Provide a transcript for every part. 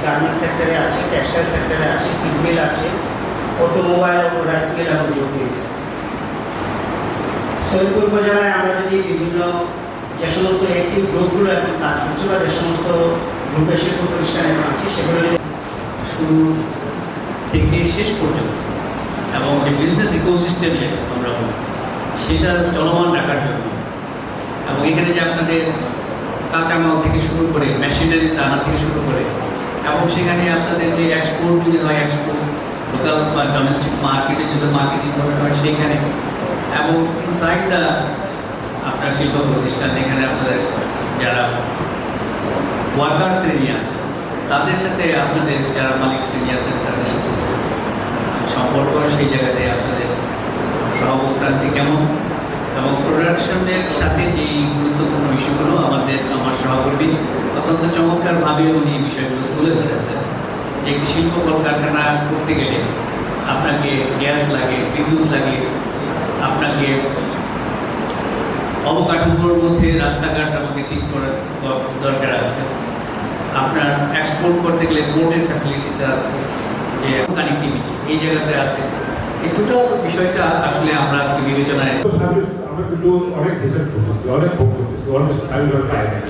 Garments সেক্টরে আছে, textile সেক্টরে আছে, ফিডমিল আছে, অটোমোবাইল ও রাইস মিল এবং জুট মিল। সৈয়দপুর উপজেলায় আমরা যদি বিভিন্ন যে সমস্ত একটি গ্রুপগুলো এখন কাজ করছে বা যে সমস্ত গ্রুপের শিল্প প্রতিষ্ঠান এখন আছে সেগুলো শুরু থেকে শেষ পর্যন্ত এবং যে বিজনেস ইকোসিস্টেম যেটা আমরা বলি সেটা চলমান রাখার জন্য এবং এখানে যে আপনাদের কাঁচামাল থেকে শুরু করে মেশিনারিজ আনা থেকে শুরু করে এবং সেখানে আপনাদের যে এক্সপোর্ট যদি হয় এক্সপোর্ট লোকাল বা ডোমেস্টিক মার্কেটে যদি মার্কেটিং করতে হয় সেইখানে এবং ইনসাইড দ্য আপনার শিল্প প্রতিষ্ঠান এখানে আপনাদের যারা ওয়ার্কার শ্রেণী আছে তাদের সাথে আপনাদের যারা মালিক শ্রেণী আছেন তাদের সাথে সম্পর্ক সেই জায়গাতে আপনাদের সহাবস্থানটি কেমন এবং প্রোডাকশনের সাথে যেই গুরুত্বপূর্ণ ইস্যুগুলো আমার সহকর্মী অত্যন্ত চমৎকারভাবে উনি এই বিষয়গুলো তুলে ধরেছেন যে একটি শিল্প কলকারখানা করতে গেলে আপনাকে গ্যাস লাগে, বিদ্যুৎ লাগে, আপনাকে অবকাঠামোর মধ্যে রাস্তাঘাট আমাকে ঠিক করার দরকার আছে, আপনার এক্সপোর্ট করতে গেলে পোর্টের ফ্যাসিলিটিস আছে, যে কানেক্টিভিটি এই জায়গাতে আছে। এই দুটো বিষয়টা আসলে আমরা আজকে বিবেচনায় আমরা কিন্তু অনেক হিসাব করতেছি, অনেক ভোগ করতেছি, অনেক সার্ভিস পাই না।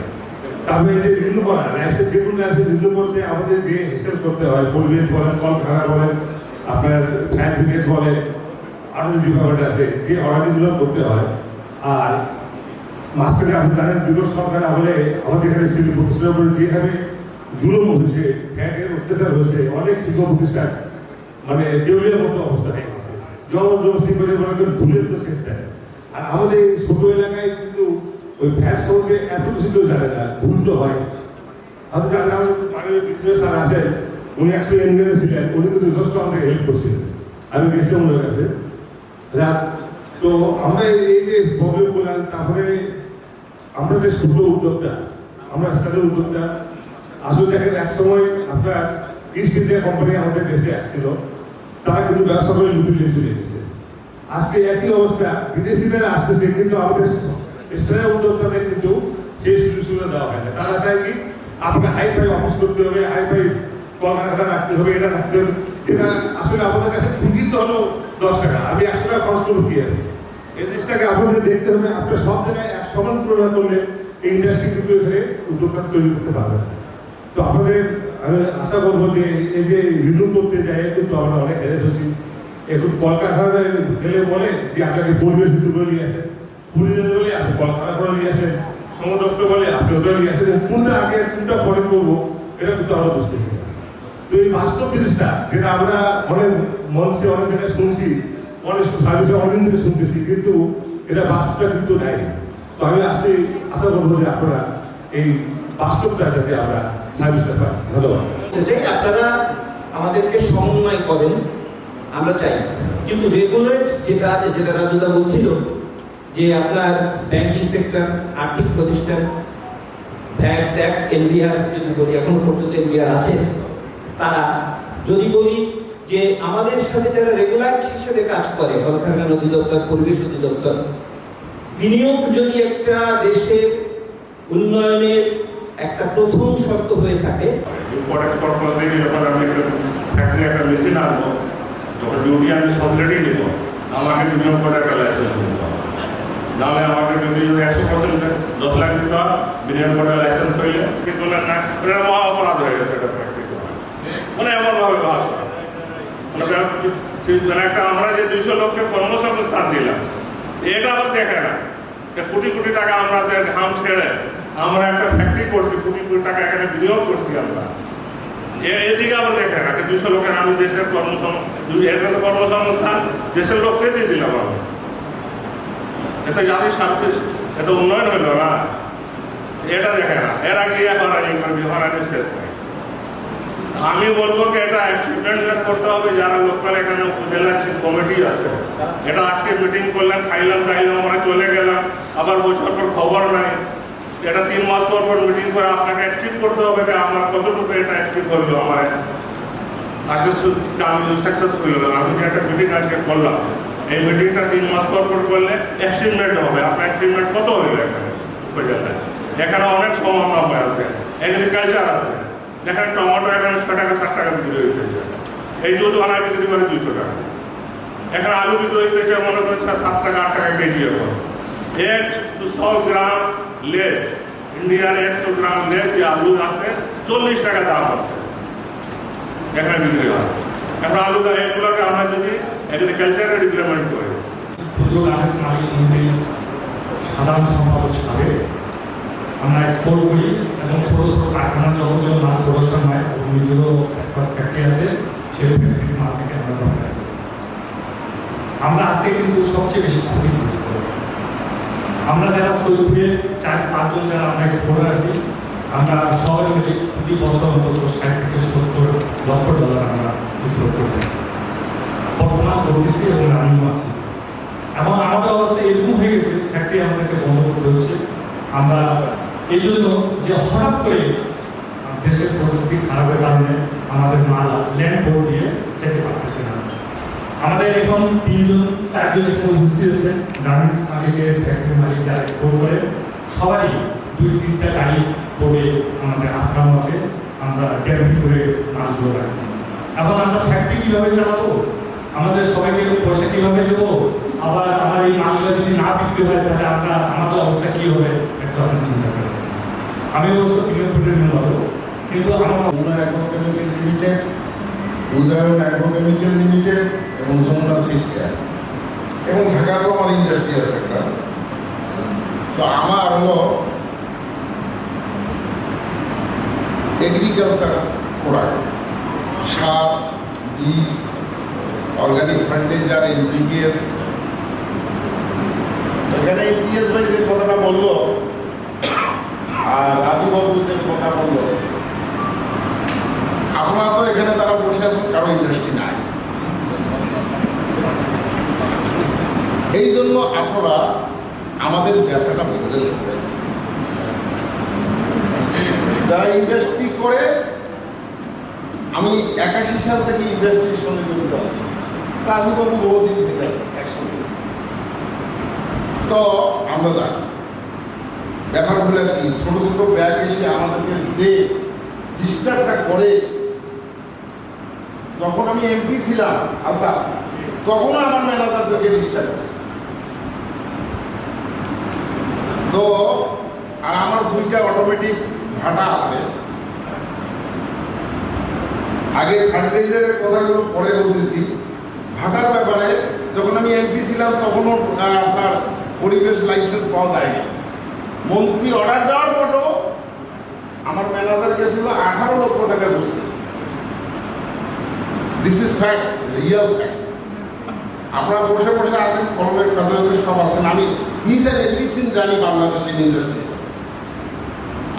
তারপরে এই যে রিনিউ করা লাইসেন্স, যে কোনো লাইসেন্স রিনিউ করতে আমাদের যে হিসাব করতে হয়, পরিবেশ বলেন, কলকারখানা বলেন, আপনার ফায়ার ব্রিগেড বলেন, আরও যে ডিপার্টমেন্ট আছে, যে অর্ডারগুলো করতে হয়। আর মাঝখানে আপনি জানেন বিগত সরকার আমলে আমাদের এখানে শিল্প প্রতিষ্ঠানের উপরে যেভাবে জুলুম হয়েছে, ফ্যাটের অত্যাচার হয়েছে, অনেক শিল্প প্রতিষ্ঠান মানে দেউলিয়ার মতো অবস্থা হয়ে গেছে, জবরদস্তি করে ভুলের তো চেষ্টা। আর আমাদের এই ছোট এলাকায় কিন্তু ওই ফ্যাট সম্পর্কে এত কিছু কেউ জানে না, ভুল তো হয়। হয়তো যারা মাননীয় বিশ্বনাথ স্যার আছেন, উনি অ্যাকচুয়ালি ইঞ্জিনিয়ার ছিলেন, উনি কিন্তু যথেষ্ট আমাকে হেল্প করছিলেন, আমি গেছিলাম ওনার কাছে। তো আমরা এই যে প্রবলেম করলাম, তারপরে আমরা যে ছোট উদ্যোক্তা, আমরা স্থানীয় উদ্যোক্তা, আসলে দেখেন এক সময় আপনার ইস্ট ইন্ডিয়া কোম্পানি আমাদের দেশে আসছিল, তারা কিন্তু ব্যবসা করে লুটিয়ে চলে গেছে। আজকে একই অবস্থা, বিদেশিরা আসতেছে, কিন্তু আমাদের স্থানীয় উদ্যোক্তাদের কিন্তু সেই সুযোগ সুবিধা দেওয়া হয় না। তারা চায় কি আপনাকে হাই-ফাই অফিস করতে হবে, হাই-ফাই কলকারখানা রাখতে হবে, এটা রাখতে হবে, যেটা আসলে আমাদের কাছে পুঁজি তো হলো 10 টাকা, আমি 100 টাকা খরচ করবো কি হবে? এই জিনিসটাকে আপনাদের দেখতে হবে। আপনার সব জায়গায় এক সমান তুলনা করলে এই ইন্ডাস্ট্রি কিন্তু এখানে উদ্যোক্তা তৈরি করতে পারবে। তো আপনাদের আমি আশা করবো যে এই যে রিনিউ করতে যায় কিন্তু আমরা অনেক হেরেস হচ্ছি। এখন কলকারখানায় গেলে বলে যে আপনাকে পরিবেশ কিন্তু করে নিয়ে আসেন, পরিবেশ বলে আপনি কলকারখানা করে নিয়ে আসেন, সমদপ্তর বলে আপনি ওটা নিয়ে আসেন, কোনটা আগে কোনটা পরে করবো এটা কিন্তু আমরা বুঝতেছি না। তো এই বাস্তব জিনিসটা যেটা আমরা অনেক মঞ্চে অনেক জায়গায় শুনছি, অনেক সার্ভিসে অনেকদিন থেকে শুনতেছি, কিন্তু এটা বাস্তবটা কিন্তু নেই। তো আমি আজকে আশা করবো যে আপনারা এই বাস্তবটা যাতে আমরা সার্ভিসটা পাই। ধন্যবাদ। আপনারা আমাদেরকে সমন্বয় করেন আমরা চাই, কিন্তু রেগুলেট যেটা আছে, যেটা রাজুদা বলছিল যে আপনার ব্যাংকিং সেক্টর, আর্থিক প্রতিষ্ঠান, ভ্যাট, ট্যাক্স, এনবিআর যদি বলি, এখনো পর্যন্ত এনবিআর আছে, তারা যদি বলি যে আমাদের সাথে যারা রেগুলার হিসেবে কাজ করে, কলকারখানা অধিদপ্তর, পরিবেশ অধিদপ্তর, বিনিয়োগ যদি একটা দেশের উন্নয়নের একটা প্রথম শর্ত হয়ে থাকে, একটা মেশিন আনবো, যখন ডিউটি আমি ফ্যাসিলিটি নেব, আমাকে বিনিয়োগ করে একটা লাইসেন্স দিতে হবে। নাহলে আমাকে যদি 100% 10 লাখ দিতে হয়, বিনিয়োগ করে লাইসেন্স হইলে কিন্তু না, এটা মহা অপরাধ হয়ে গেছে। এটা প্র্যাকটিক্যাল মানে এমনভাবে ভাষা মানে একটা আমরা যে 200 লোককে কর্মসংস্থান দিলাম, এটা আবার দেখে না কোটি কোটি টাকা আমরা ঘাম ছেড়ে আমরা একটা ফ্যাক্টরি করছি, কোটি কোটি টাকা এখানে বিনিয়োগ করছি আমরা, এদিকে আবার দেখে না 200 লোকের আমি দেশের কর্মসংস্থান দেশের লোককে দিয়ে দিলাম। আমি এত জাতির স্বার্থে এত উন্নয়ন হইল না, এটা দেখে না। এর আগে হরানি শেষ হয়। আমি বলবো কি এটা অ্যাচিভমেন্ট করতে হবে যারা লোকাল এখানে উপজেলা কমিটি আছে। এটা আজকে মিটিং করলেন, খাইলাম দাইলাম, আমরা চলে গেলাম, আবার বছর পর খবর নাই। এটা 3 মাস পর মিটিং করে আপনাকে অ্যাচিভ করতে হবে যে আমরা কতটুকু এটা অ্যাচিভ করলো, আমার আজকে আমি সাকসেসফুল হলাম। আমি যে একটা মিটিং আজকে করলাম, এই মিটিংটা 3 মাস পর করলে অ্যাচিভমেন্ট হবে। আপনার অ্যাচিভমেন্ট কত হইলো এখানে উপজেলায়? এখানে অনেক সম্ভাবনা আছে, এগ্রিকালচার আছে, দেখেন টমেটো এখানে 6 টাকা 7 টাকা বিক্রি হইতেছে, এই দুধ বানায় বিক্রি করে 200 টাকা। এখানে আলু বিক্রি হইতেছে মনে করেন 7 টাকা 8 টাকা কেজি। এখন 100 গ্রাম লেস, ইন্ডিয়ার 100 গ্রাম লেস যে আলু আছে 40 টাকা দাম আছে এখানে বিক্রি হয়। এখন আলু এগুলোকে আমরা যদি এগ্রিকালচারে ইমপ্লিমেন্ট করি। ক্ষুদ্র গার্মেন্টস মালিক সমিতির সাধারণ সম্পাদক হিসাবে আমরা এক্সপোর্ট করি এবং ছোটো ছোটো কারখানার যখন যখন মাল প্রদর্শন হয় নিজেরও ফ্যাক্টরি আছে, সেই ফ্যাক্টরির মাল থেকে আমরা রপ্তানি করি। আমরা আজকে কিন্তু সবচেয়ে বেশি ক্ষতিগ্রস্ত করি। আমরা যারা সৈয়দপুরে 4-5 জন যারা আমরা এক্সপোর্টার আছি, আমরা সবাই মিলে প্রতি বছর অন্তত 60 থেকে 70 লক্ষ ডলার আমরা এক্সপোর্ট করতে বর্তমান করতেছি এবং রানিংও আছি। এখন আমাদের অবস্থা এরকম হয়ে গেছে, ফ্যাক্টরি আমাদেরকে বন্ধ করতে হচ্ছে। আমরা এই জন্য যে হঠাৎ করে দেশের পরিস্থিতি খারাপের কারণে আমাদের মাল ল্যান্ড বোর্ড দিয়ে যেতে পারতেছে না। আমাদের এখন 3-4 জন এখন উপস্থিত আছে গার্মেন্টস মালিকের, ফ্যাক্টরি মালিক যারা এক্সপোর্ট করে, সবাই 2-3টা গাড়ি বোর্ডে আমাদের আটকানো আছে। আমরা ডেবিট করে মালগুলো রাখছি। এখন আমরা ফ্যাক্টরি কীভাবে চালাবো, আমাদের সবাইকে পয়সা কীভাবে দেবো, আবার আমার এই মালগুলো যদি না বিক্রি হয় তাহলে আমাদের অবস্থা কী হবে একটা আপনি চিন্তা করেন। আমি অবশ্য কিলোমিটার নিয়ে পাবো, কিন্তু আমার agrochemical limited, Udayan agrochemical limited এবং যমুনা সিড কেয়ার এবং ঢাকাতেও আমার ইন্ডাস্ট্রি আছে একটা। তো আমার হলো এগ্রিকালচার প্রোডাক্ট, সার, বীজ, অর্গানিক ফার্টিলাইজার, এনপিকেস। এখানে ইতিহাস ভাই যে কথাটা বললো আর রাজুবাবু যে কথা বললো, আপনারা তো এখানে তারা বসে আছেন, কারো ইন্ডাস্ট্রি নাই। এই জন্য আপনারা আমাদের ব্যথাটা বোঝেন। যারা ইন্ডাস্ট্রি করে, আমি 81 সাল থেকে ইন্ডাস্ট্রির সঙ্গে জড়িত আছি, রাজুবাবু বহুদিন থেকে আছে একসঙ্গে। তো আমরা জানি ব্যাপারগুলো কি, ছোট ছোট ব্যাগ এসে আমাদেরকে যে ডিস্টার্বটা করে। যখন আমি এমপি ছিলাম আলতা, তখন আমার ম্যানেজারদেরকে ডিস্টার্ব করছে। তো আর আমার 2টা অটোমেটিক ভাটা আছে। আগে ফার্টিলাইজারের কথাগুলো পরে বলতেছি। ভাটার ব্যাপারে যখন আমি এমপি ছিলাম তখনও আপনার পরিবেশ লাইসেন্স পাওয়া যায়নি। মন্ত্রী অর্ডার দেওয়ার পরও আমার ম্যানেজার গেছিল 18 লক্ষ টাকা বসছে। This is fact, real fact. আপনারা বসে বসে আছেন, কলমের কাজে সব আছেন। আমি নিজের এভরিথিং জানি বাংলাদেশের ইন্ডাস্ট্রি।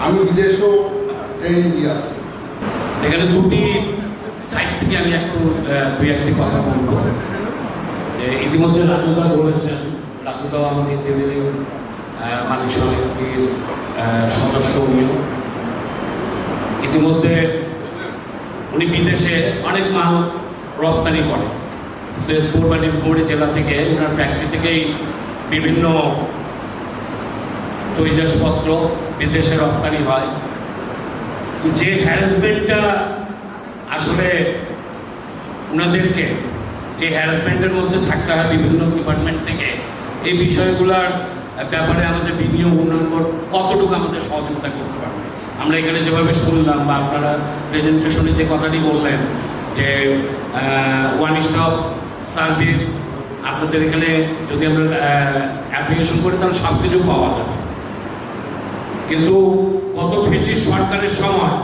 আমি বিদেশেও ট্রেনিং দিয়ে আসছি। এখানে দুটি সাইড থেকে আমি দুই একটি কথা বলবো। ইতিমধ্যে রাজুদা বলেছেন, রাজুদাও আমাদের ইন্ডিয়ানের মালিক সমিতির সদস্য। উনিও ইতিমধ্যে উনি বিদেশে অনেক মাল রপ্তানি করেন। সৈয়দপুর বা নীলফামারী জেলা থেকে ওনার ফ্যাক্টরি থেকেই বিভিন্ন তৈজসপত্র বিদেশে রপ্তানি হয়। যে হ্যারাসমেন্টটা আসলে ওনাদেরকে, যে হ্যারাসমেন্টের মধ্যে থাকতে হয় বিভিন্ন ডিপার্টমেন্ট থেকে, এই বিষয়গুলোর ব্যাপারে আমাদের বিনিয়োগ উন্নয়ন বোর্ড কতটুকু আমাদের সহযোগিতা করতে পারবে। আমরা এখানে যেভাবে শুনলাম বা আপনারা প্রেজেন্টেশনে যে কথাটি বললেন যে ওয়ান স্টপ সার্ভিস, আপনাদের এখানে যদি আমরা অ্যাপ্লিকেশন করি তাহলে সব কিছু পাওয়া যাবে। কিন্তু গত ফেসিস সরকারের সময়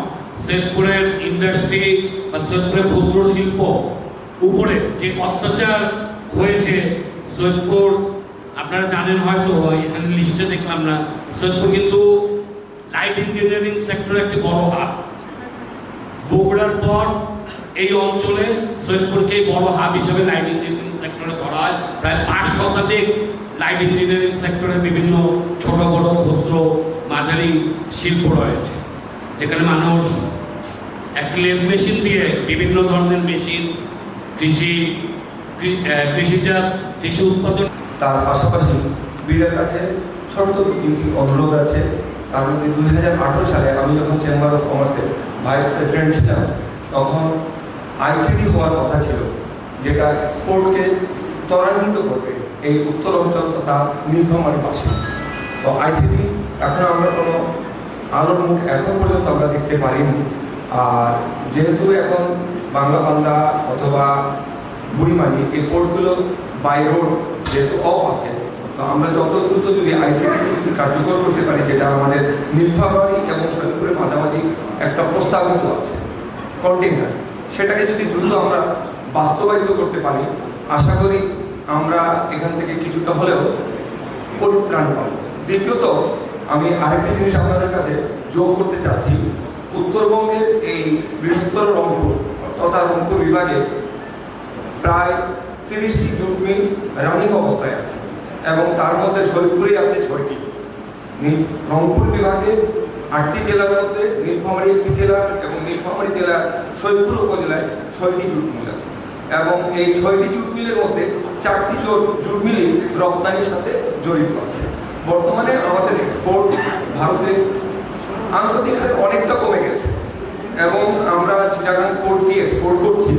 সৈয়দপুরের ইন্ডাস্ট্রি বা সৈয়দপুরের ক্ষুদ্র শিল্প উপরে যে অত্যাচার হয়েছে, সৈয়দপুর আপনারা জানেন হয়তো, এখানে লিস্টে দেখলাম না, সৈয়দপুর কিন্তু লাইট ইঞ্জিনিয়ারিং সেক্টরে একটি বড় হাব। বগুড়ার পর এই অঞ্চলে সৈয়দপুরকে বড় হাব হিসেবে লাইট ইঞ্জিনিয়ারিং সেক্টরে ধরা হয়। প্রায় 5 শতাধিক লাইট ইঞ্জিনিয়ারিং সেক্টরে বিভিন্ন ছোট বড় ক্ষুদ্র মাঝারি শিল্প রয়েছে, যেখানে মানুষ ক্লেম মেশিন দিয়ে বিভিন্ন ধরনের মেশিন, কৃষিজাত কৃষি উৎপাদন। তার পাশাপাশি বিলের কাছে ছোট্ট দুটি অনুরোধ আছে। তার মধ্যে 2018 সালে আমি যখন চেম্বার অফ কমার্সে ভাইস প্রেসিডেন্ট ছিলাম, তখন আইসিডি হওয়ার কথা ছিল, যেটা এক্সপোর্টকে ত্বরান্বিত করবে এই উত্তর অঞ্চল তথা নীলফামারীর পাশে। তো আইসিডি এখন আমরা কোনো আলোর মুখ এখন পর্যন্ত আমরা দেখতে পারিনি। আর যেহেতু এখন বাংলাবান্ধা অথবা বুড়িমানি এই পোর্টগুলো বাই রোড যেহেতু অফ আছে, তো আমরা যত দ্রুত যদি আইসিটি কার্যকর করতে পারি, যেটা আমাদের নীলফামারী এবং সৈয়দপুরের মাঝামাঝি একটা প্রস্তাবিত আছে কন্টেইনার, সেটাকে যদি দ্রুত আমরা বাস্তবায়িত করতে পারি, আশা করি আমরা এখান থেকে কিছুটা হলেও পরিত্রাণ পাব। দ্বিতীয়ত আমি আরেকটি জিনিস আপনাদের কাছে যোগ করতে চাচ্ছি। উত্তরবঙ্গের এই বৃহত্তর রংপুর তথা রংপুর বিভাগে প্রায় 30টি জুট মিল রানিং অবস্থায় আছে এবং তার মধ্যে সৈয়দপুরে আছে 6টি। রংপুর বিভাগে 8টি জেলার মধ্যে নীলফামারী একটি জেলা এবং নীলফামারী জেলার সৈয়দপুর উপজেলায় 6টি জুট মিল আছে এবং এই 6টি জুট মিলের মধ্যে 4টি জুট মিলই রপ্তানির সাথে জড়িত আছে। বর্তমানে আমাদের এক্সপোর্ট ভারতে আন্তর্জাতিক হারে অনেকটা কমে গেছে এবং আমরা চিটাগাং পোর্ট দিয়ে এক্সপোর্ট করছি।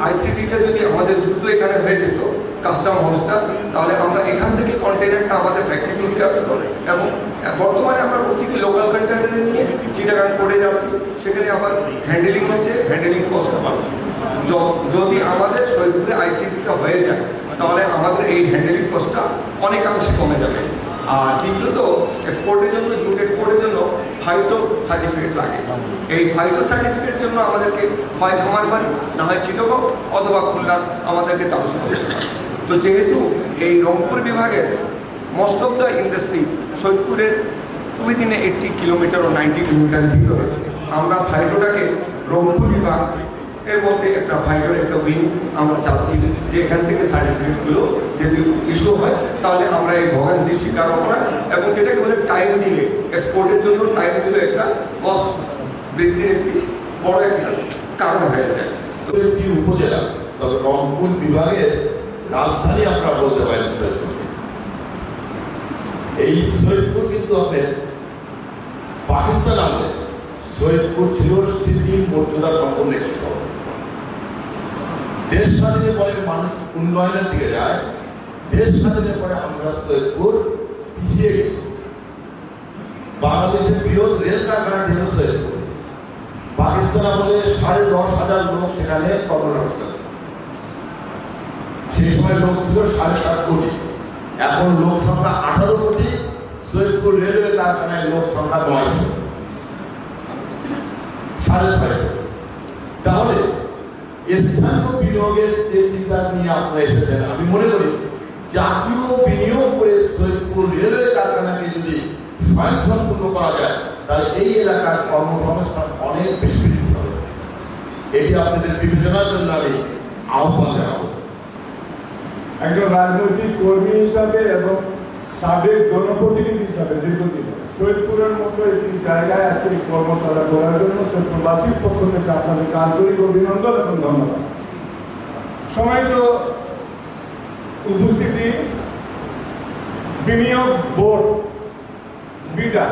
আইসিটিটা যদি আমাদের দ্রুত এখানে হয়ে যেত কাস্টম হাউসটা, তাহলে আমরা এখান থেকে কন্টেনারটা আমাদের ফ্যাক্টরিগুলিতে আসতো এবং বর্তমানে আমরা করছি কি লোকাল কন্টেনারে নিয়ে চিটাগাং পোর্টে যাচ্ছি, সেখানে আবার হ্যান্ডেলিং হচ্ছে, হ্যান্ডেলিং কস্টটা বাড়ছে। যদি আমাদের সৈয়দপুরে আইসিটিটা হয়ে যায়, তাহলে আমাদের এই হ্যান্ডেলিং কস্টটা অনেকাংশে কমে যাবে। আর দ্বিতীয়ত এক্সপোর্টের জন্য, জুট এক্সপোর্টের জন্য ফাইটো সার্টিফিকেট লাগে। এই ফাইটো সার্টিফিকেটের জন্য আমাদেরকে হয় খামারবাড়ি, না হয় চিটাগং অথবা খুলনা আমাদেরকে তালুস করতে হয়। তো যেহেতু এই রংপুর বিভাগের মোস্ট অফ দ্য ইন্ডাস্ট্রি সৈয়দপুরের উইদিনে 80 কিলোমিটার ও 90 কিলোমিটার ভিতরে, আমরা ফাইটোটাকে রংপুর বিভাগ এর মধ্যে একটা ফাইটোর একটা উইং আমরা চাচ্ছি যে এখান থেকে সার্টিফিকেটগুলো যদি ইস্যু হয়, তাহলে আমরা এই ভোগান্তির শিকার হবো না এবং যেটাকে বলে টাইম দিলে, এক্সপোর্টের জন্য টাইম দিলে একটা কস্ট বৃদ্ধির একটি বড় একটা কারণ হয়ে যায়। একটি উপজেলা, তবে রংপুর বিভাগের রাজধানী আমরা বলতে পারি সৈয়দপুর। এই সৈয়দপুর কিন্তু আপনার পাকিস্তান আমলে সৈয়দপুর ছিল সিটির মর্যাদা সম্পন্ন একটি শহর। দেশ স্বাধীনের পরে মানুষ উন্নয়নের দিকে যায়, দেশ স্বাধীনের পরে আমরা সৈয়দপুর পিছিয়ে গেছি। বাংলাদেশের বৃহৎ রেল কারখানাটি হল সৈয়দপুর। পাকিস্তান আমলে 10,500 লোক সেখানে কর্মরত। সেই সময় লোক ছিল 7.5 কোটি, এখন লোক সংখ্যা 18 কোটি। সৈয়দপুর রেলওয়ে কারখানায় লোক সংখ্যা 900, 650। তাহলে স্থানীয় বিনিয়োগের যে চিন্তা নিয়ে আপনারা এসেছেন, আমি মনে করি জাতীয় বিনিয়োগ করে সৈয়দপুর রেলওয়ে কারখানাকে যদি স্বয়ংসম্পূর্ণ করা যায়, তাহলে এই এলাকার কর্মসংস্থান অনেক বেশি বৃদ্ধি হবে। এটি আপনাদের বিবেচনার জন্য আমি আহ্বান জানাবো। একজন রাজনৈতিক কর্মী হিসাবে এবং সাবেক জনপ্রতিনিধি হিসাবে দীর্ঘদিন সৈয়দপুরের মতো একটি জায়গায় একটি কর্মশালা করার জন্য সৈয়দপুরবাসীর পক্ষ থেকে আপনাদেরকে আন্তরিক অভিনন্দন এবং ধন্যবাদ। সম্মানিত উপস্থিতি, বিনিয়োগ board BIDA,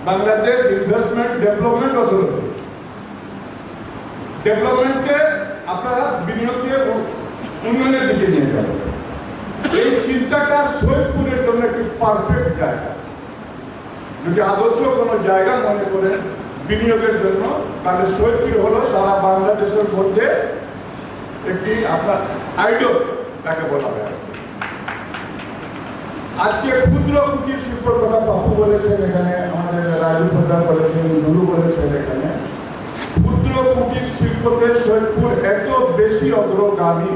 Bangladesh investment development authority, ডেভেলপমেন্টকে আপনারা বিনিয়োগকে উন্নয়নের দিকে নিয়ে যাবেন। এই চিন্তাটা সৈয়দপুরের জন্য একটি পারফেক্ট জায়গা। যদি আদর্শ কোনো জায়গা মনে করেন বিনিয়োগের জন্য, তাহলে সৈয়দপুর হলো সারা বাংলাদেশের মধ্যে একটি আপনার আইডল তাকে বলা হয়। আজকে ক্ষুদ্র কুটির শিল্পের কথা বাপু বলেছেন, এখানে আমাদের রাজু প্রধান বলেছেন, নুরু বলেছেন। এখানে ক্ষুদ্র কুটির শিল্পতে সৈয়দপুর এত বেশি অগ্রগামী।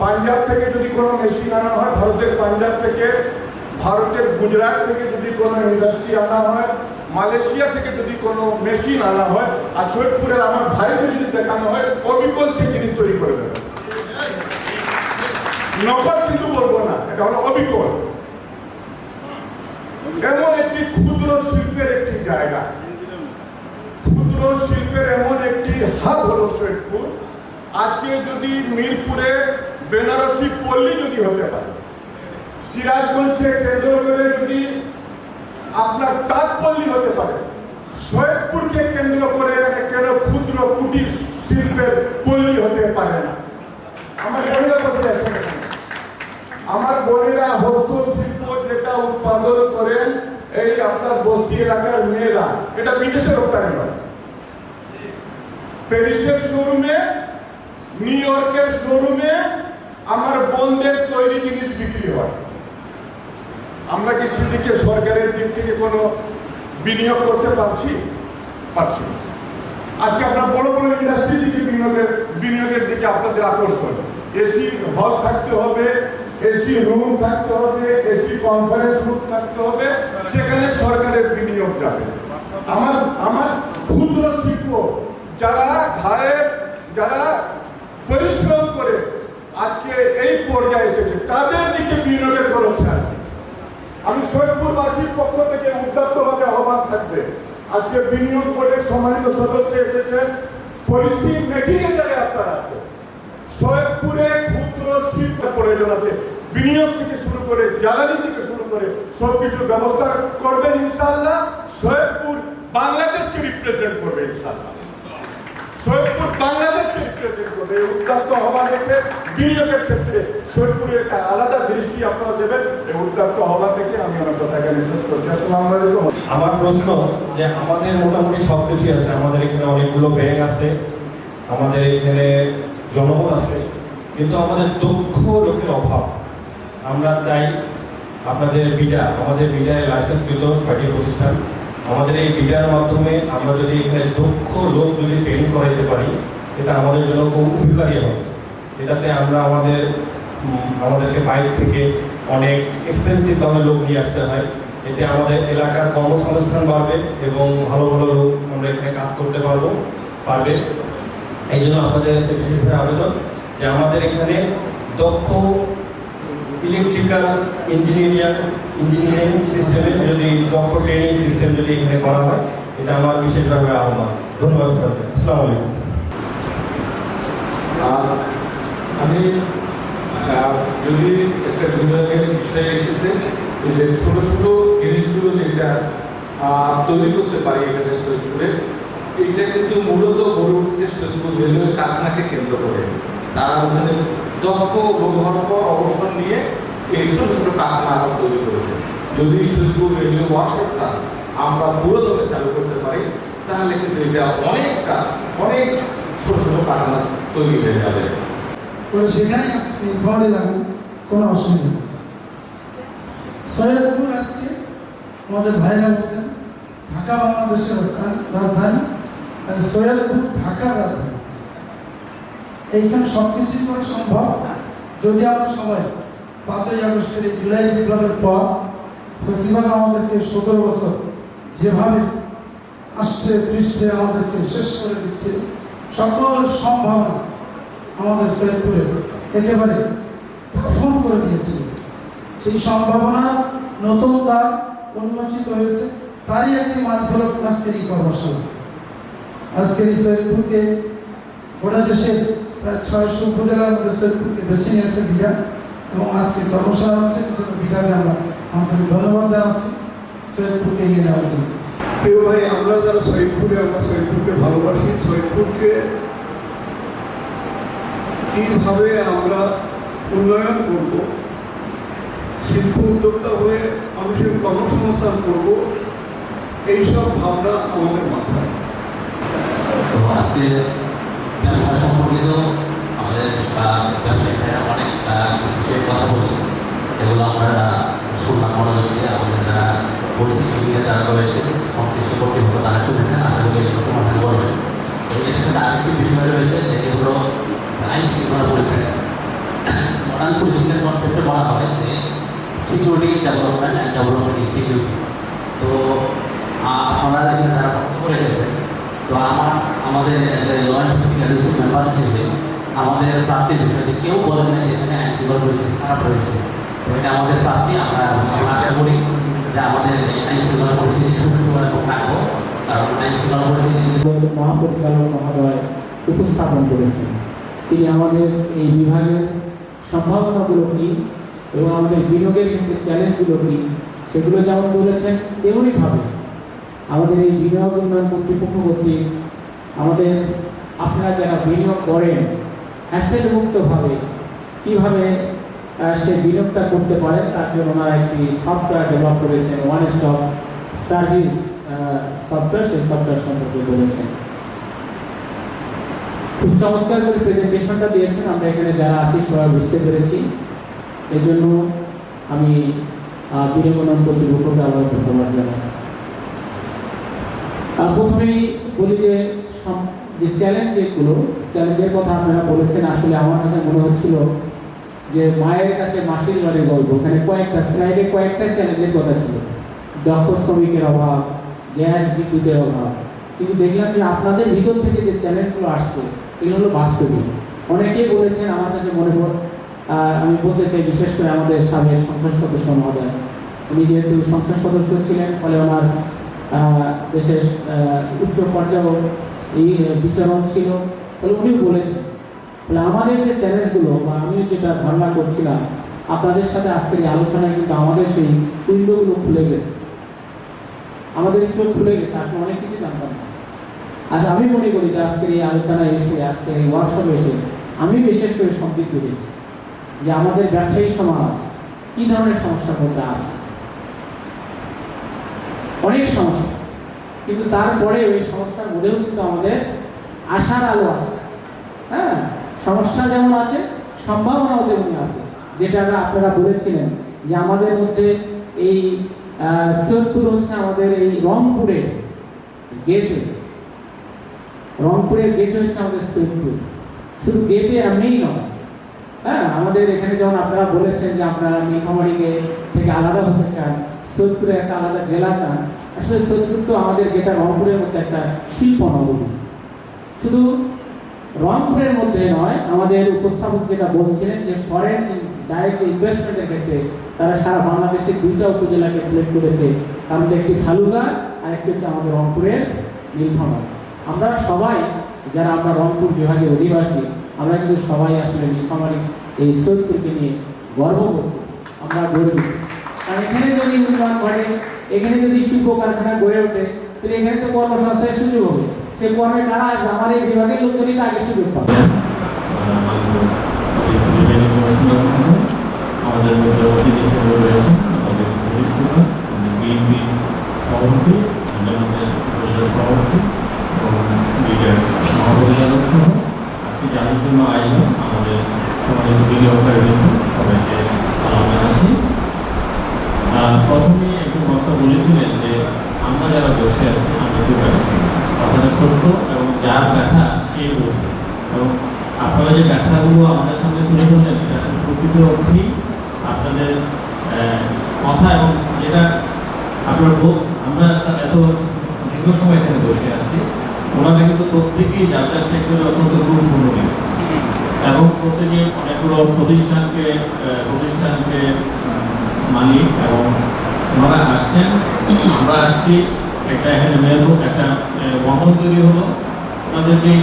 পাঞ্জাব থেকে যদি কোনো মেশিন আনা হয়, ভারতের পাঞ্জাব থেকে, ভারতের গুজরাট থেকে যদি কোনো ইন্ডাস্ট্রি আনা হয়, মালয়েশিয়া থেকে যদি কোনো মেশিন আনা হয়, আর সৈয়দপুরের আমার ভাইকে যদি দেখানো হয়, অবিকল সেই জিনিস তৈরি করে দেবে। নকল কিন্তু বলবো না, এটা হলো অবিকল। এমন একটি ক্ষুদ্র শিল্পের একটি জায়গা, ক্ষুদ্র শিল্পের এমন একটি হাব হলো সৈয়দপুর। আজকে যদি মিরপুরে বেনারসি পল্লী যদি হতে পারে, সিরাজগঞ্জকে কেন্দ্র করে যদি আপনার তাঁতপল্লী হতে পারে, সৈয়দপুরকে কেন্দ্র করে এখানে কেন ক্ষুদ্র কুটির শিল্পের পল্লী হতে পারে না? আমার বোনেরা বসে আছে এখানে। আমার বোনেরা হস্তশিল্প যেটা উৎপাদন করেন এই আপনার বস্তি এলাকার মেয়েরা, এটা বিদেশে রপ্তানি হয়। প্যারিসের শোরুমে, নিউ ইয়র্কের শোরুমে আমার বোনদের তৈরি জিনিস বিক্রি হয়। আমরা কি সেদিকে সরকারের দিক থেকে কোনো বিনিয়োগ করতে পারছি? পারছি না। আজকে আপনার বড় বড় ইন্ডাস্ট্রির দিকে বিনিয়োগের দিকে আপনাদের আকর্ষণ। এসি হল থাকতে হবে, এসি রুম থাকতে হবে, এসি কনফারেন্স রুম থাকতে হবে, সেখানে সরকারের বিনিয়োগ যাবে। আমার ক্ষুদ্র শিল্প যারা পরিশ্রম করে আজকে এই পর্যায়ে এসেছে তাদের দিকে বিনিয়োগের খরচ চাই। আমি সৈয়দপুরবাসীর পক্ষ থেকে উদ্যতভাবে আহ্বান থাকবে, আজকে বিনিয়োগ বোর্ডের সম্মানিত সদস্য এসেছেন, পলিসি মেকিং এর জায়গায় আপনারা আছে। সৈয়দপুরে ক্ষুদ্র শিল্প প্রয়োজন আছে, বিনিয়োগ থেকে শুরু করে জ্বালানি থেকে শুরু করে সবকিছুর ব্যবস্থা করবেন ইনশাআল্লাহ। সৈয়দপুর বাংলাদেশকে রিপ্রেজেন্ট করবে ইনশাআল্লাহ। সৈয়দপুর বাংলাদেশকে রিপ্রেজেন্ট করবে। উদ্যত হওয়া দেখে বিনিয়োগের ক্ষেত্রে সৈয়দপুরে একটা আলাদা দৃষ্টি আপনারা দেবেন। এই উদ্যত হওয়া থেকে আমি আমার কথা এখানে শেষ করছি। আসসালামু আলাইকুম। আমার প্রশ্ন যে আমাদের মোটামুটি সব কিছুই আছে, আমাদের এখানে অনেকগুলো ব্যাংক আছে, আমাদের এখানে জনবল আছে, কিন্তু আমাদের দক্ষ লোকের অভাব। আমরা চাই আমাদের বিডায় লাইসেন্সকৃত 6টি প্রতিষ্ঠান, আমাদের এই বিডার মাধ্যমে আমরা যদি এখানে দক্ষ লোক যদি ট্রেনিং করাইতে পারি, এটা আমাদের জন্য খুব উপকারী হবে। এটাতে আমরা আমাদেরকে বাইরে থেকে অনেক এক্সপেন্সিভভাবে লোক নিয়ে আসতে হয়, এতে আমাদের এলাকার কর্মসংস্থান বাড়বে এবং ভালো ভালো লোক আমরা এখানে কাজ করতে পারবে। এই জন্য আপনাদের কাছে বিশেষভাবে আবেদন যে আমাদের এখানে দক্ষ ইলেকট্রিক্যাল ইঞ্জিনিয়ারিং সিস্টেমে যদি দক্ষ ট্রেনিং সিস্টেম যদি এখানে করা হয়, এটা আমার বিশেষভাবে আহ্বান। ধন্যবাদ সবাইকে। আসসালামু আলাইকুম। আমি যদি একটা বিনিয়োগের বিষয়ে এসেছে যে ছোট ছোট জিনিসগুলো যেটা তৈরি করতে পারি এখানে সৈয়দপুরে, এইটা কিন্তু মূলত গড়ে উঠছে সৈয়দপুর রেলওয়ে কারখানাকে কেন্দ্র করে। তারা ওখানে দক্ষ লোক হওয়ার পর অবসর নিয়ে এই ছোট ছোট কারখানা আবার তৈরি করেছে। যদি সৈয়দপুর রেলওয়ে ওয়ার্কশপটা আমরা পুরোদমে চালু করতে পারি, তাহলে কিন্তু এটা অনেক ছোট ছোট কারখানা তৈরি হয়ে যাবে। সেখানে ঘরে লাগুন, কোনো অসুবিধা নেই। সৈয়দপুর আজকে আমাদের ভাইরা বলছেন ঢাকা বাংলাদেশের রাজধানী, সৈয়দপুর ঢাকার রাজধানী। এইখানে সব কিছুই করা সম্ভব যদি আমরা সবাই 5ই আগস্টের এই জুলাই বিপ্লবের পর ফেস্টিভাল আমাদেরকে 17 বছর যেভাবে আসছে পৃষ্ঠে আমাদেরকে শেষ করে দিচ্ছে, সকল সম্ভাবনা আমাদের সৈয়দপুরে একেবারে দাফন করে দিয়েছে। সেই সম্ভাবনা নতুন দ্বার উন্মোচিত হয়েছে, তারই একটি মানফলক আজকের এই কর্মশালা। আজকের এই সৈয়দপুরকে গোটা দেশের প্রায় 600 উপজেলার মধ্যে সৈয়দপুরকে বেছে নিয়েছে বিডা, এবং আজকে কর্মশালা হচ্ছে বিডাকে আমরা আমাদের ধন্যবাদ জানাচ্ছি সৈয়দপুরকে এগিয়ে নেওয়ার জন্য। প্রিয় ভাই, আমরা যারা সৈয়দপুরকে ভালোবাসি, সৈয়দপুরকে কিভাবে আমরা উন্নয়ন করব, শিল্প উদ্যোক্তা হয়ে মানুষের কর্মসংস্থান করব, এইসব ভাবনা আমাদের মাথায়। তো আজকে ব্যবসা সম্পর্কিত আমাদের ব্যবসায়ী ভাইরা অনেক বিষয়ে কথা বলি, এগুলো আমরা শুনলাম মনোযোগ দিয়ে। আমাদের যারা পরিস্থিতি যারা রয়েছে সংশ্লিষ্ট কর্তৃপক্ষ তারা শুনেছেন, আশা করি এগুলো সমাধান করবেন। তো এর সাথে আরেকটি বিষয় রয়েছে যেগুলো আইন শৃঙ্খলা পরিস্থিতি, মডার্ন পরিস্থিতির কনসেপ্টে বলা হয় যে security development and development is security. তো আপনারা এখানে যারা বক্তব্য রেখেছেন, তো আমাদের as a law enforcing agency member হিসেবে আমাদের প্রাপ্তির বিষয়টি কেউ বলেন না যে এখানে আইন শৃঙ্খলা পরিস্থিতি খারাপ হয়েছে। তো এটা আমাদের প্রাপ্তি। আমরা আশা করি যে আমাদের আইন শৃঙ্খলা পরিস্থিতি সুষ্ঠুভাবে রাখবো, কারণ আইন শৃঙ্খলা পরিস্থিতি মহাপরিচালক মহোদয় উপস্থাপন করেছেন। তিনি আমাদের এই বিভাগের সম্ভাবনাগুলো কী এবং আমাদের বিনিয়োগের ক্ষেত্রে চ্যালেঞ্জগুলো কী সেগুলো যেমন বলেছেন, তেমনিভাবে আমাদের এই বিনিয়োগ উন্নয়ন কর্তৃপক্ষ কর্তৃক আমাদের আপনারা যারা বিনিয়োগ করেন হ্যাসেল মুক্তভাবে কীভাবে সে বিনিয়োগটা করতে পারে তার জন্য ওনারা একটি সফটওয়্যার ডেভেলপ করেছেন, ওয়ান স্টপ সার্ভিস সফটওয়্যার, সেই সফটওয়্যার সম্পর্কে বলেছেন। খুব চমৎকার করে প্রেজেন্টেশনটা দিয়েছেন, আমরা এখানে যারা আছি সবাই বুঝতে পেরেছি। এই জন্য আমি বিনিয়োগ উন্নয়ন কর্তৃপক্ষকে আবার ধন্যবাদ জানাই। প্রথমেই বলি যে চ্যালেঞ্জের কথা আপনারা বলেছেন, আসলে আমার কাছে মনে হচ্ছিল যে মায়ের কাছে মাসির বাড়ির গল্প। ওখানে কয়েকটা স্লাইডে কয়েকটা চ্যালেঞ্জের কথা ছিল, দক্ষ শ্রমিকের অভাব, গ্যাস বিদ্যুতের অভাব, কিন্তু দেখলাম যে আপনাদের ভিতর থেকে যে চ্যালেঞ্জগুলো আসছে এগুলো হলো বাস্তবিক। অনেকেই বলেছেন, আমার কাছে মনে পড়ে আমি বলতে চাই বিশেষ করে আমাদের সাবেক সংসদ সদস্য মহোদয়, উনি যেহেতু সংসদ সদস্য ছিলেন ফলে ওনার দেশের উচ্চ পর্যায়ে এই বিচরণ ছিল, ফলে উনি বলেছেন বলে আমাদের যে চ্যালেঞ্জগুলো বা আমি যেটা ধারণা করছিলাম আপনাদের সাথে আজকের এই আলোচনায় কিন্তু আমাদের সেই উইন্ডোগুলো খুলে গেছে, আমাদের চোখ খুলে গেছে, আসলে অনেক কিছু জানতাম না। আজ আমি মনে করি যে আজকের এই আলোচনায় এসে, আজকের এই ওয়ার্কশপে এসে আমি বিশেষ করে সমৃদ্ধ হয়েছি যে আমাদের ব্যবসায়ী সমাজ কী ধরনের সমস্যার মধ্যে আছে। অনেক সমস্যা, কিন্তু তারপরে ওই সমস্যার মধ্যেও কিন্তু আমাদের আশার আলো আছে। হ্যাঁ, সমস্যা যেমন আছে সম্ভাবনাও তেমনি আছে, যেটা আপনারা বলেছিলেন যে আমাদের মধ্যে এই সৈয়দপুর হচ্ছে আমাদের এই রংপুরের গেটে, রংপুরের গেটে হচ্ছে আমাদের সৈয়দপুর। শুধু গেটে এমনিই নয়, হ্যাঁ, আমাদের এখানে যেমন আপনারা বলেছেন যে আপনারা নীলফামারীকে থেকে আলাদা হতে চান, সৈয়দপুরে একটা আলাদা জেলা চান। আসলে সৈয়দপুর তো আমাদের যেটা রংপুরের মধ্যে একটা শিল্প নগরী। শুধু রংপুরের মধ্যে নয়, আমাদের উপস্থাপক যেটা বলছিলেন যে ফরেন ডাইরেক্ট ইনভেস্টমেন্টের ক্ষেত্রে তারা সারা বাংলাদেশের 2টা উপজেলাকে সিলেক্ট করেছে, তার মধ্যে একটি ভালুকা আর একটি হচ্ছে আমাদের রংপুরের নীলফামারী। আমরা সবাই যারা আমরা রংপুর বিভাগের অধিবাসী, আমরা কিন্তু সবাই আসলে নীলফামারী এই সৈয়দপুরকে নিয়ে গর্ব করি, আমরা গর্বিত। কারণ এখানে যদি উন্নয়ন ঘটে, এখানে যদি শিল্প কারখানা গড়ে ওঠে, তাহলে এখানে তো কর্মসংস্থানের সুযোগ হবে। সে কর্মে কারা আসবে? আমার এই বিভাগের লোকজনই তো আগে সুযোগ পাবে। আমাদের মধ্যে অতিথি হিসেবে রয়েছেন আমাদের বিএনপি সভাপতি, আমাদের উপজেলা সভাপতি এবং বিডিআর মহাপরিচালক সহ আজকে জানার জন্য আয়োজন আমাদের সম্মানিত বিনিয়োগকারী বৃন্দ, সবাইকে সালাম জানাচ্ছি। প্রথমে একজন বক্তা বলেছিলেন যে আমরা যারা বসে আছি আমরা তো ব্যবসায়ী, কথাটা সত্য এবং যার ব্যথা সে বোঝে। এবং আপনারা যে ব্যথাগুলো আমাদের সামনে তুলে ধরলেন এটা আসলে প্রকৃত অর্থেই আপনাদের কথা, এবং যেটা আপনার আমরা এত দীর্ঘ সময় এখানে বসে আছি, ওনারা কিন্তু প্রত্যেকেই যার যার সেক্টরে অত্যন্ত গুরুত্বপূর্ণ দিন এবং প্রত্যেকে অনেকগুলো প্রতিষ্ঠানকে মালিক, এবং ওনারা আসছেন, আমরা আসছি, একটা এখানে একটা বন্ধন তৈরি হলো। ওনাদের যে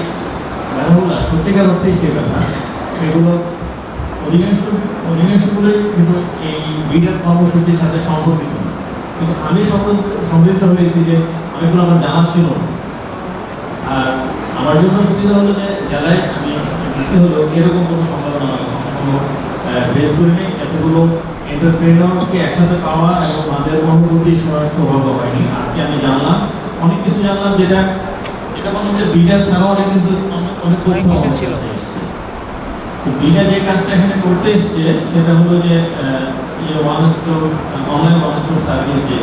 ব্যথাগুলো সত্যিকার অর্থেই সে ব্যথা, সেগুলো অধিকাংশগুলোই কিন্তু এই বিডিআর কর্মসূচির সাথে সম্পর্কিত না, কিন্তু আমি সমৃদ্ধ হয়েছি যে অনেকগুলো আমার জানা ছিল না। আর আমার জন্য সুবিধা হলো যে জেলায় আমি বুঝতে হলো এরকম কোনো সম্ভাবনা আমি কখনো ফেস করিনি। এতগুলো এন্টারপ্রেনারকে একসাথে পাওয়া এবং তাদের অনুভূতি শোনার সৌভাগ্য হয়নি। আজকে আমি জানলাম, অনেক কিছু জানলাম, যেটা বললাম যে বিডিআর ছাড়াও অনেক কিন্তু অনেক তথ্য বিডিআর যে কাজটা এখানে করতে এসছে সেটা হলো যে অনলাইন ওয়ান স্টপ সার্ভিস যে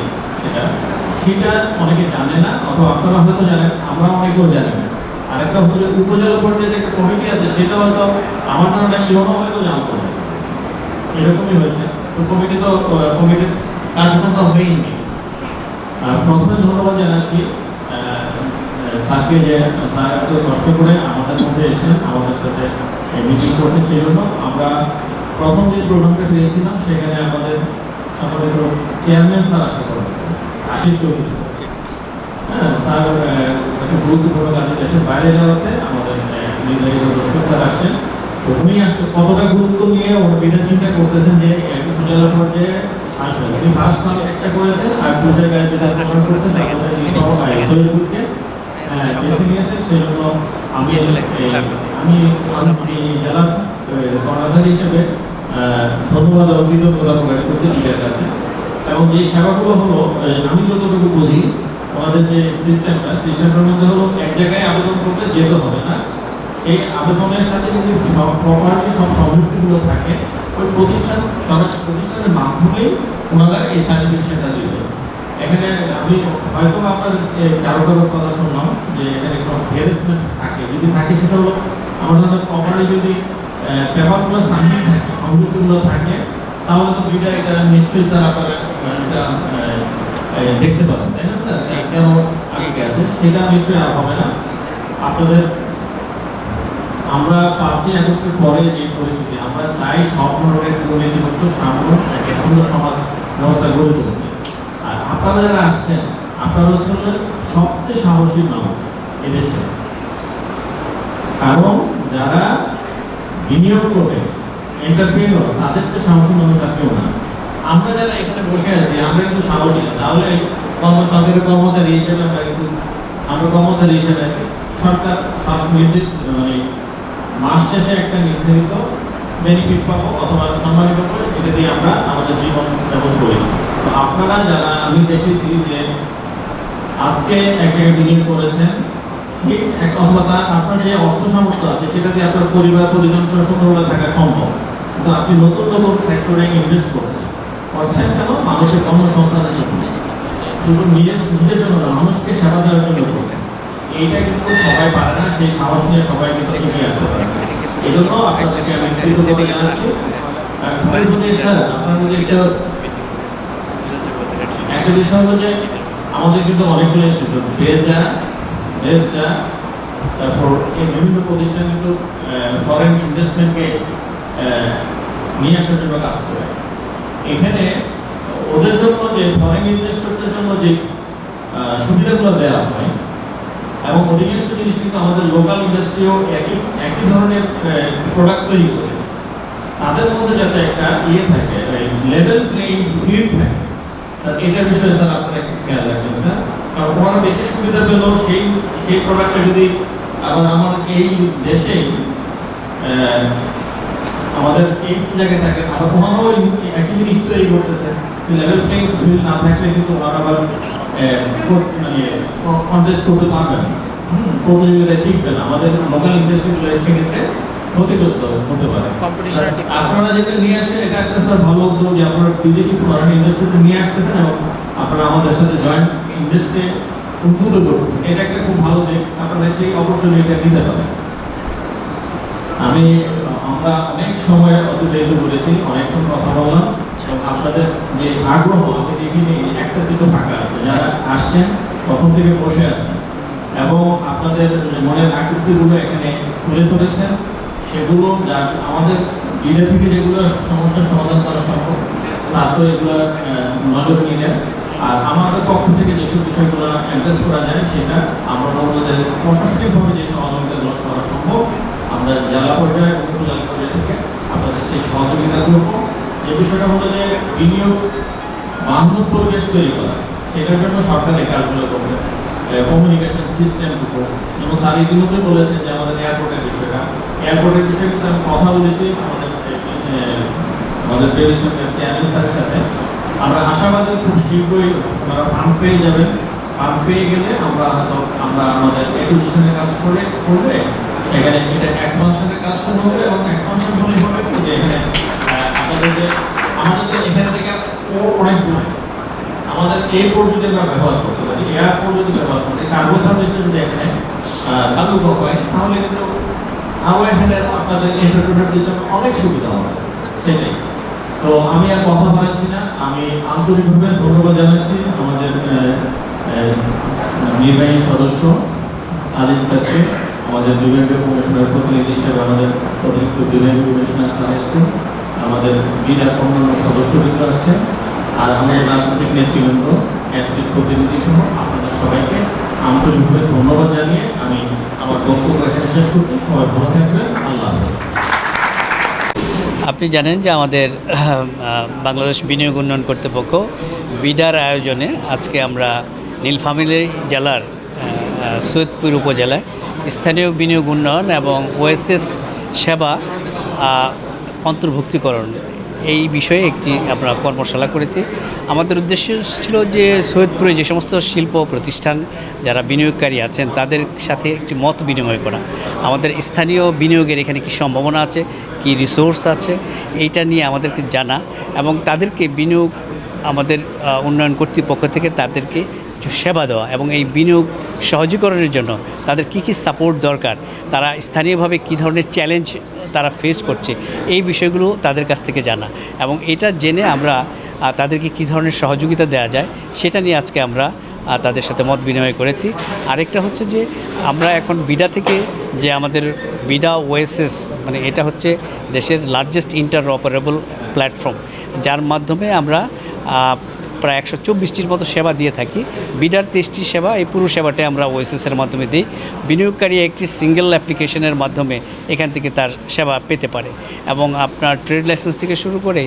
সেটা অনেকে জানে না, অথবা আপনারা হয়তো জানেন, আমরা অনেকেও জানি না। আরেকটা হলো যে উপজেলা পর্যায়ে যে একটা কমিটি আছে সেটা হয়তো আমার ধারণা ইউনো হয়তো জানতো না, এরকমই হয়েছে। তো কমিটির কার্যক্রম তো হয়নি। প্রথমে ধন্যবাদ জানাচ্ছি স্যারকে যে স্যার এত কষ্ট করে আমাদের মধ্যে এসেছেন, আমাদের সাথে মিটিং করছেন। সেই জন্য আমরা প্রথম যে প্রোগ্রামটা পেয়েছিলাম সেখানে আমাদের সম্মানিত চেয়ারম্যান স্যার আশা করেছেন, আশিস চৌধুরী স্যার। হ্যাঁ, স্যার একটা গুরুত্বপূর্ণ কাজে দেশের বাইরে যাওয়াতে আমাদের নির্বাহী সদস্য স্যার আসছেন। তো উনি আসলে কতটা গুরুত্ব নিয়ে ওরা এটা চিন্তা করতেছেন যে উপজেলা পর্যায়ে আসবেন। উনি ফার্স্ট টাইম একটা করেছেন, আর দু জায়গায় যেটা প্রশ্ন করেছেন তার মধ্যে সৈয়দপুরকে বেছে নিয়েছেন। সেই জন্য আমি জেলার কর্ণধার হিসেবে ধন্যবাদ এবং কৃতজ্ঞতা প্রকাশ করছি নিজের কাছে। এবং যে সেবাগুলো হলো, আমি যতটুকু বুঝি আমাদের যে সিস্টেমটার মধ্যে হলো এক জায়গায় আবেদন করতে যেতে হবে না, এই আবেদনের সাথে যদি সব প্রপার্টি সব সম্পৃক্তিগুলো থাকে ওই প্রতিষ্ঠানের মাধ্যমেই ওনারা এই সার্টিফিকেশনটা দেবে। এখানে আমি হয়তো আপনাদের কারো কথা শুনলাম যে এখানে কোনো হ্যারাসমেন্ট থাকে, যদি থাকে সেটা হলো আমাদের প্রপার্টি যদি পেপারগুলো সাবমিট থাকে, সম্পৃক্তিগুলো থাকে, তাহলে তো দুইটা এটা নিশ্চয়ই স্যার আপনারা দেখতে পারেন, তাই না স্যার? কেন আগে আছে সেটা নিশ্চয়ই আর হবে না আপনাদের। আমরা 5ই আগস্টের পরে যে পরিস্থিতি, আমরা চাই সব ধরনের দুর্নীতিমুক্ত সামনে একটা সুন্দর সমাজ ব্যবস্থা গড়ে তুলতে। আর আপনারা যারা আসছেন আপনারা হচ্ছেন সবচেয়ে সাহসী মানুষ এদেশে, কারণ যারা বিনিয়োগ করে এন্টারপ্রেনিয়র তাদের চেয়ে সাহসী মানুষ আর কেউ না। আমরা যারা এখানে বসে আছি আমরা কিন্তু সাহসী না, তাহলে সরকারি কর্মচারী হিসেবে আমরা কর্মচারী হিসেবে আছি। সরকার মানে মাস শেষে একটা নির্ধারিত বেনিফিট পাবো অথবা সম্মানী পাবো, এটা দিয়ে আমরা আমাদের জীবন যাপন করি। তো আপনারা যারা, আমি দেখেছি যে আজকে একটা বিনিয়োগ করেছেন অথবা তার আপনার যে অর্থ সামর্থ্য আছে সেটা দিয়ে আপনার পরিবার পরিজন সহ সুন্দরভাবে থাকা সম্ভব, কিন্তু আপনি নতুন নতুন সেক্টরে ইনভেস্ট করছেন কেন? মানুষের কর্মসংস্থানের জন্য, শুধু নিজের জন্য না, মানুষকে সেবা দেওয়ার জন্য করছেন। এইটা কিন্তু সবাই পারে না, সেই সাহস নিয়ে সবাই কিন্তু এগিয়ে আসতে পারে। এই জন্য আপনাদেরকে আমি কৃতজ্ঞতা জানাচ্ছি। আর স্যারের প্রতি স্যার আপনার প্রতি একটা বিষয় হলো যে আমাদের কিন্তু অনেকগুলো ইনস্টিটিউট বেজা তারপর এই বিভিন্ন প্রতিষ্ঠান কিন্তু ফরেন ইনভেস্টমেন্টকে নিয়ে আসার জন্য কাজ করে। এখানে ওদের জন্য যে ফরেন ইনভেস্টরদের জন্য যে সুবিধাগুলো দেওয়া হয় এবং অধিকাংশ জিনিস কিন্তু আমাদের লোকাল ইন্ডাস্ট্রিও একই ধরনের প্রোডাক্ট তৈরি করে, তাদের মধ্যে যাতে একটা থাকে, লেভেল প্লেইং ফিল্ড থাকে, স্যার এটার বিষয়ে স্যার আপনারা একটু খেয়াল রাখবেন স্যার। কারণ ওনারা বেশি সুবিধা পেলেও সেই প্রোডাক্টটা যদি আবার আমার এই দেশেই আমাদের এই জায়গায় থাকে, আবার ওনারাও একই জিনিস তৈরি করতেছে, লেভেল প্লেইং ফিল্ড না থাকলে কিন্তু ওনারা আবার কন্টেস্ট করতে পারবে না, প্রতিযোগিতায় টিকবে না। আমাদের লোকাল ইন্ডাস্ট্রিগুলো সেক্ষেত্রে ক্ষতিগ্রস্ত হতে পারে। আপনারা যেটা নিয়ে আসেন এটা একটা স্যার ভালো উদ্যোগ যে আপনারা বিদেশি ফরেন ইন্ডাস্ট্রিতে নিয়ে আসতেছেন এবং আপনারা আমাদের সাথে জয়েন্ট ইন্ডাস্ট্রি উদ্বুদ্ধ করতেছেন, এটা একটা খুব ভালো দিক। আপনারা সেই অপরচুনিটিটা নিতে পারেন। আমরা অনেক সময় অতিবাহিত করেছি, অনেকক্ষণ কথা বললাম এবং আপনাদের যে আগ্রহ আমি দেখিনি একটা সিটও ফাঁকা আছে, যারা আসছেন প্রথম থেকে বসে আছেন এবং আপনাদের মনের আকৃতিগুলো এখানে তুলে ধরেছেন, সেগুলো আমাদের ইডা থেকে যেগুলো সমস্যার সমাধান করা সম্ভব স্যার তো এগুলো নজর নিলেন। আর আমাদের পক্ষ থেকে যেসব বিষয়গুলো অ্যাড্রেস করা যায় সেটা আমরা আমাদের প্রশাসনিকভাবে যে সহযোগিতাগুলো করা সম্ভব আমরা জেলা পর্যায়ে উপজেলা পর্যায়ে থেকে আপনাদের সেই সহযোগিতা করব। যে বিষয়টা হলো যে বিনিয়োগ বান্ধব পরিবেশ তৈরি করা, সেটার জন্য সরকার এই কাজগুলো করবে। কমিউনিকেশন সিস্টেমটুকু, যেমন স্যার ইতিমধ্যে বলেছেন যে আমাদের এয়ারপোর্টের বিষয়ে কিন্তু আমি কথা বলেছি আমাদের চেয়ারম্যান স্যারের সাথে। আমরা আশাবাদী খুব শীঘ্রই ওনারা ফান্ড পেয়ে যাবেন। ফান্ড পেয়ে গেলে আমরা আমাদের অ্যাকুইজিশনের কাজ করলে সেখানে এটা এক্সপানশনের কাজ শুরু হবে এবং এক্সপানশন হলে হবে কি যে এখানে আমাদের এখান থেকে অনেক দূরে আমাদের এয়ারপোর্ট যদি আমরা ব্যবহার করতে পারি, এয়ারপোর্ট যদি ব্যবহার করতে কার্গো সার্ভিসটা যদি এখানে চালু হয় তাহলে কিন্তু আরও এখানে আপনাদের এন্টারপ্রেনারদের জন্য অনেক সুবিধা হবে। সেটাই তো আমি আর কথা বাড়াচ্ছি না, আমি আন্তরিকভাবে ধন্যবাদ জানাচ্ছি আমাদের নির্বাহী সদস্য আজিজ স্যারকে, আমাদের বিভাগীয় কমিশনার প্রতিনিধি হিসেবে আমাদের অতিরিক্ত বিভাগীয় কমিশনার স্যার আসছেন, আমাদের বিডার অন্যান্য সদস্যবৃন্দ আসছেন, আর আমাদের রাজনৈতিক নেতৃবৃন্দ এসপির প্রতিনিধি সহ আপনাদের সবাইকে আন্তরিকভাবে ধন্যবাদ জানিয়ে আমি আমার বক্তব্য এখানে শেষ করছি। সবাই ভালো থাকবেন, আল্লাহ হাফেজ। আপনি জানেন যে আমাদের বাংলাদেশ বিনিয়োগ উন্নয়ন কর্তৃপক্ষ বিডার আয়োজনে আজকে আমরা নীলফামারী জেলার সৈয়দপুর উপজেলায় স্থানীয় বিনিয়োগ উন্নয়ন এবং ওএসএস সেবা অন্তর্ভুক্তিকরণ এই বিষয়ে একটি আমরা কর্মশালা করেছি। আমাদের উদ্দেশ্য ছিল যে সৈয়দপুরে যে সমস্ত শিল্প প্রতিষ্ঠান যারা বিনিয়োগকারী আছেন তাদের সাথে একটি মত বিনিময় করা, আমাদের স্থানীয় বিনিয়োগের এখানে কী সম্ভাবনা আছে, কী রিসোর্স আছে, এইটা নিয়ে আমাদেরকে জানা এবং তাদেরকে বিনিয়োগ আমাদের উন্নয়ন কর্তৃপক্ষ থেকে তাদেরকে সেবা দেওয়া এবং এই বিনিয়োগ সহজীকরণের জন্য তাদের কী কী সাপোর্ট দরকার, তারা স্থানীয়ভাবে কী ধরনের চ্যালেঞ্জ তারা ফেস করছে, এই বিষয়গুলো তাদের কাছ থেকে জানা এবং এটা জেনে আমরা তাদেরকে কী ধরনের সহযোগিতা দেওয়া যায় সেটা নিয়ে আজকে আমরা তাদের সাথে মত বিনিময় করেছি। আরেকটা হচ্ছে যে আমরা এখন বিডা থেকে যে আমাদের বিডা ওএসএস মানে এটা হচ্ছে দেশের লার্জেস্ট ইন্টার অপারেবল প্ল্যাটফর্ম, যার মাধ্যমে আমরা প্রায় 124টির মতো সেবা দিয়ে থাকি। বিডার 23টি সেবা, এই পুরো সেবাটাই আমরা ওএসএসের মাধ্যমে দিই। বিনিয়োগকারী একটি সিঙ্গেল অ্যাপ্লিকেশনের মাধ্যমে এখান থেকে তার সেবা পেতে পারে এবং আপনার ট্রেড লাইসেন্স থেকে শুরু করে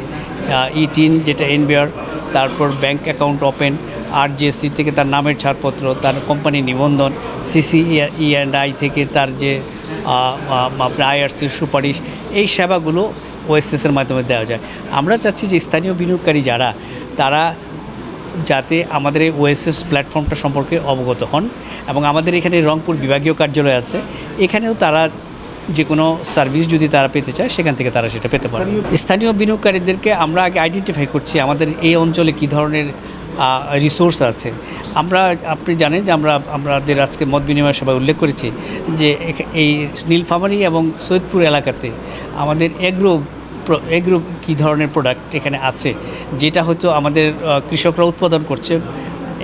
ই-টিন যেটা এনবিআর, তারপর ব্যাংক অ্যাকাউন্ট ওপেন, RJC থেকে তার নামের ছাড়পত্র, তার কোম্পানি নিবন্ধন, CCE&I থেকে তার যে আপনার IRCর সুপারিশ, এই সেবাগুলো ওএসএসের মাধ্যমে দেওয়া যায়। আমরা চাচ্ছি যে স্থানীয় বিনিয়োগকারী যারা তারা যাতে আমাদের এই ওএসএস প্ল্যাটফর্মটা সম্পর্কে অবগত হন এবং আমাদের এখানে রংপুর বিভাগীয় কার্যালয় আছে, এখানেও তারা যে কোনো সার্ভিস যদি তারা পেতে চায় সেখান থেকে তারা সেটা পেতে পারে। স্থানীয় বিনিয়োগকারীদেরকে আমরা আগে আইডেন্টিফাই করছি আমাদের এই অঞ্চলে কী ধরনের রিসোর্স আছে। আপনি জানেন যে আমাদের আজকে মত বিনিময় সভায় উল্লেখ করেছি যে এই নীলফামারী এবং সৈয়দপুর এলাকাতে আমাদের এগ্রো কী ধরনের প্রোডাক্ট এখানে আছে, যেটা হয়তো আমাদের কৃষকরা উৎপাদন করছে,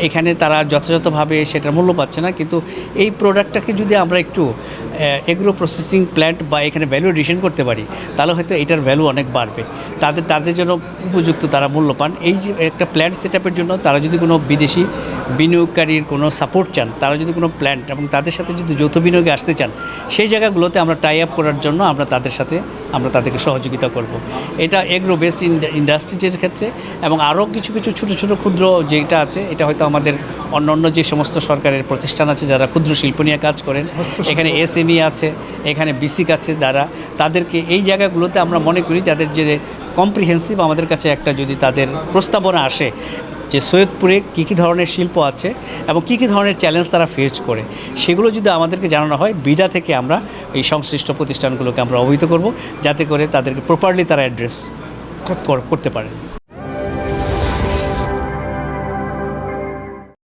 এখানে তারা যথাযথভাবে সেটার মূল্য পাচ্ছে না, কিন্তু এই প্রোডাক্টটাকে যদি আমরা একটু এগ্রো প্রসেসিং প্ল্যান্ট বা এখানে ভ্যালু এডিশন করতে পারি তাহলে হয়তো এটার ভ্যালু অনেক বাড়বে, তাদের জন্য উপযুক্ত তারা মূল্য পান। এই যে একটা প্ল্যান্ট সেট আপের জন্য তারা যদি কোনো বিদেশি বিনিয়োগকারীর কোনো সাপোর্ট চান, তারা যদি কোনো প্ল্যান্ট এবং তাদের সাথে যদি যৌথ বিনিয়োগে আসতে চান, সেই জায়গাগুলোতে আমরা টাই আপ করার জন্য আমরা তাদেরকে সহযোগিতা করব। এটা এগ্রো বেসড ইন্ডাস্ট্রিজের ক্ষেত্রে এবং আরও কিছু ছোটো ক্ষুদ্র যেটা আছে, এটা হয়তো আমাদের অন্য যে সমস্ত সরকারের প্রতিষ্ঠান আছে যারা ক্ষুদ্র শিল্প নিয়ে কাজ করেন, এখানে SME আছে, এখানে বিসিক আছে, যারা তাদেরকে এই জায়গাগুলোতে আমরা মনে করি যাদের যে কম্প্রিহেন্সিভ আমাদের কাছে একটা যদি তাদের প্রস্তাবনা আসে যে সৈয়দপুরে কী কী ধরনের শিল্প আছে এবং কী কী ধরনের চ্যালেঞ্জ তারা ফেস করে, সেগুলো যদি আমাদেরকে জানানো হয়, বিডা থেকে আমরা এই সংশ্লিষ্ট প্রতিষ্ঠানগুলোকে আমরা অবহিত করব যাতে করে তাদেরকে প্রপারলি তারা অ্যাড্রেস করতে পারে।